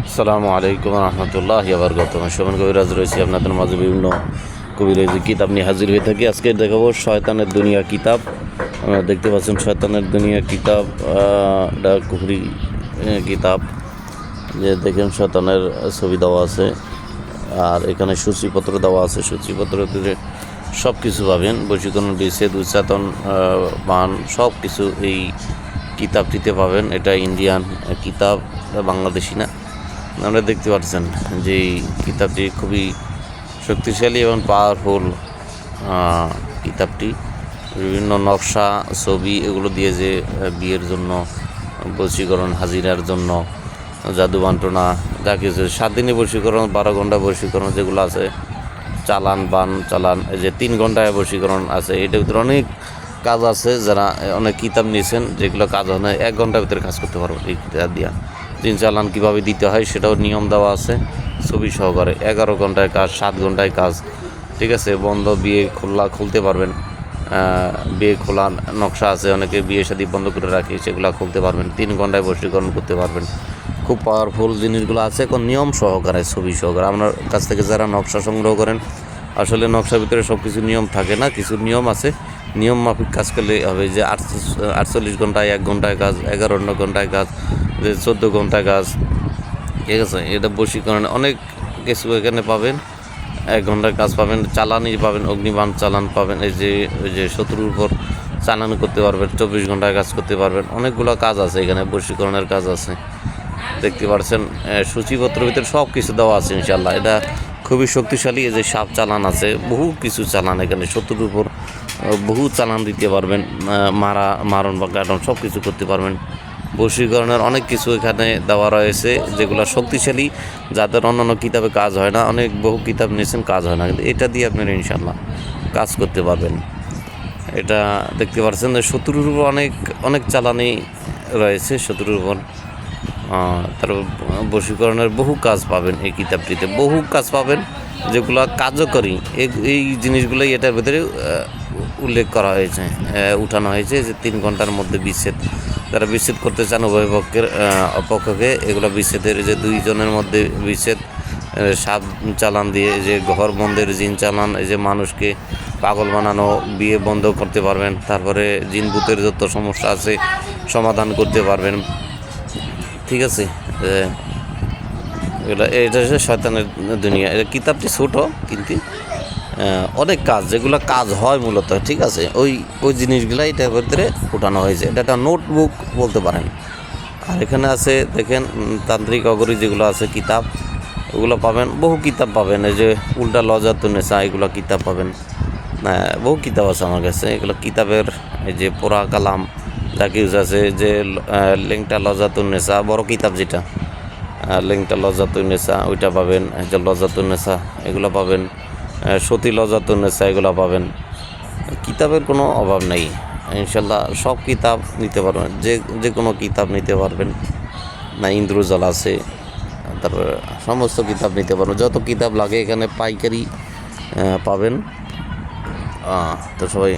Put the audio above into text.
আসসালামু আলাইকুম রহমতুল্লাহ বারকাতুহু। শোভন কবিরাজ রয়েছে আপনাদের মাঝে বিভিন্ন কবিরাজি কিতাব নিয়ে হাজির হয়ে থাকি। আজকে দেখাবো শয়তানের দুনিয়া কিতাব। আপনারা দেখতে পাচ্ছেন শয়তানের দুনিয়া কিতাব, এটা কুফরি কিতাব। যে দেখেন শয়তানের ছবি দেওয়া আছে, আর এখানে সূচিপত্র দেওয়া আছে। সূচিপত্রতে সব কিছু পাবেন, বশীকরণ, বিচ্ছেদ, উচ্চাতন, বান, সব কিছু এই কিতাবটিতে পাবেন। এটা ইন্ডিয়ান কিতাব, বাংলাদেশি না। আপনারা দেখতে পাচ্ছেন যে এই কিতাবটি খুবই শক্তিশালী এবং পাওয়ারফুল কিতাবটি। বিভিন্ন নকশা, ছবি এগুলো দিয়ে যে বিয়ের জন্য, বশীকরণ, হাজিরার জন্য, জাদু বান্টনা, যা কিছু 7 দিনে বশীকরণ, 12 ঘন্টা বশীকরণ যেগুলো আছে, চালান, বান চালান, এই যে 3 ঘন্টায় বশীকরণ আছে। এটার ভিতরে অনেক কাজ আছে। যারা অনেক কিতাব নিয়েছেন যেগুলো কাজ হয় না, 1 ঘন্টার ভিতরে কাজ করতে পারবেন এই কিতাব দিয়া। 3 চালান কীভাবে দিতে হয় সেটাও নিয়ম দেওয়া আছে ছবি সহকারে। 11 ঘন্টায় কাজ, 7 ঘন্টায় কাজ, ঠিক আছে। বন্ধ বিয়ে খুলতে পারবেন। বিয়ে খোলার নকশা আছে, অনেকে বিয়ে শাদী বন্ধ করে রাখে, সেগুলো খুলতে পারবেন। 3 ঘন্টায় বশীকরণ করতে পারবেন। খুব পাওয়ারফুল জিনিসগুলো আছে, এখন নিয়ম সহকারে, ছবি সহকারে। আপনার কাছ থেকে যারা নকশা সংগ্রহ করেন, আসলে নকশার ভিতরে সব কিছু নিয়ম থাকে না, কিছু নিয়ম আছে। নিয়ম মাফিক কাজ করলে হবে যে 48 ঘন্টায়, 1 ঘন্টায় কাজ, 11 ঘন্টায় কাজ, যে 14 ঘন্টায় কাজ, ঠিক আছে। এটা বশীকরণে অনেক কিছু এখানে পাবেন। 1 ঘন্টায় কাজ পাবেন, চালানি পাবেন, অগ্নিবাণ চালান পাবেন, ওই যে শত্রুর উপর চালান করতে পারবেন, 24 ঘন্টায় কাজ করতে পারবেন। অনেকগুলো কাজ আছে এখানে, বশীকরণের কাজ আছে। দেখতে পাচ্ছেন সূচিপত্রের ভিতরে সব কিছু দেওয়া আছে ইনশাল্লাহ। এটা খুবই শক্তিশালী। এই যে সাপ চালান আছে, বহু কিছু চালান এখানে, শত্রুর উপর বহু চালান দিতে পারবেন, মারণ বা কাটন সব কিছু করতে পারবেন। বশীকরণের অনেক কিছু এখানে দেওয়া রয়েছে যেগুলো শক্তিশালী, যাদের অন্যান্য কিতাবে কাজ হয় না। অনেক বহু কিতাব নিয়েছেন, কাজ হয় না, কিন্তু এটা দিয়ে আপনারা ইনশাল্লাহ কাজ করতে পারবেন। এটা দেখতে পাচ্ছেন যে শত্রুর উপর অনেক চালানি রয়েছে, শত্রুর উপর। তারপর বশীকরণের বহু কাজ পাবেন এই কিতাবটিতে, বহু কাজ পাবেন যেগুলো কার্যকরী। এই জিনিসগুলোই এটার ভিতরে উল্লেখ করা হয়েছে, উঠানো হয়েছে যে 3 ঘন্টার মধ্যে বিচ্ছেদ। যারা বিচ্ছেদ করতে চান উভয় পক্ষের পক্ষকে, এগুলো বিচ্ছেদের যে 2 জনের মধ্যে বিচ্ছেদ, সাপ চালান দিয়ে, যে ঘর বন্ধের জিন চালান, এই যে মানুষকে পাগল বানানো, বিয়ে বন্ধ করতে পারবেন। তারপরে জিন ভূতের যত সমস্যা আছে সমাধান করতে পারবেন, ঠিক আছে। এটা হচ্ছে শয়তানের দুনিয়া। এটা কিতাবটি ছোটো, কিন্তু অনেক কাজ, যেগুলো কাজ হয় মূলত, ঠিক আছে। ওই জিনিসগুলো এটার ভিতরে উঠানো হয়েছে। এটা একটা নোটবুক বলতে পারেন। আর এখানে আছে দেখেন তান্ত্রিক অগরি যেগুলো আছে কিতাব, ওগুলো পাবেন। বহু কিতাব পাবেন, এই যে উল্টা লজাতুন্নেসা, এগুলো কিতাব পাবেন। বহু কিতাব আছে আমার কাছে। এগুলো কিতাবের এই যে পোড়া কালাম যাকে ইউজ আছে, যে লেংটা লজাতুন্নেসা, বড় কিতাব যেটা, লেংটা লজাতুন্নেসা ওইটা পাবেন। যে লজাতুন্নেসা এগুলো পাবেন, সতী লজাতুন্নেসা এগুলো পাবেন। কিতাবের কোনো অভাব নেই ইনশাল্লাহ। সব কিতাব নিতে পারবেন, যে কোনো কিতাব নিতে পারবেন। না ইন্দ্রজাল আছে, তারপরে সমস্ত কিতাব নিতে পারবেন। যত কিতাব লাগে এখানে পাইকারি পাবেন। তো সবাই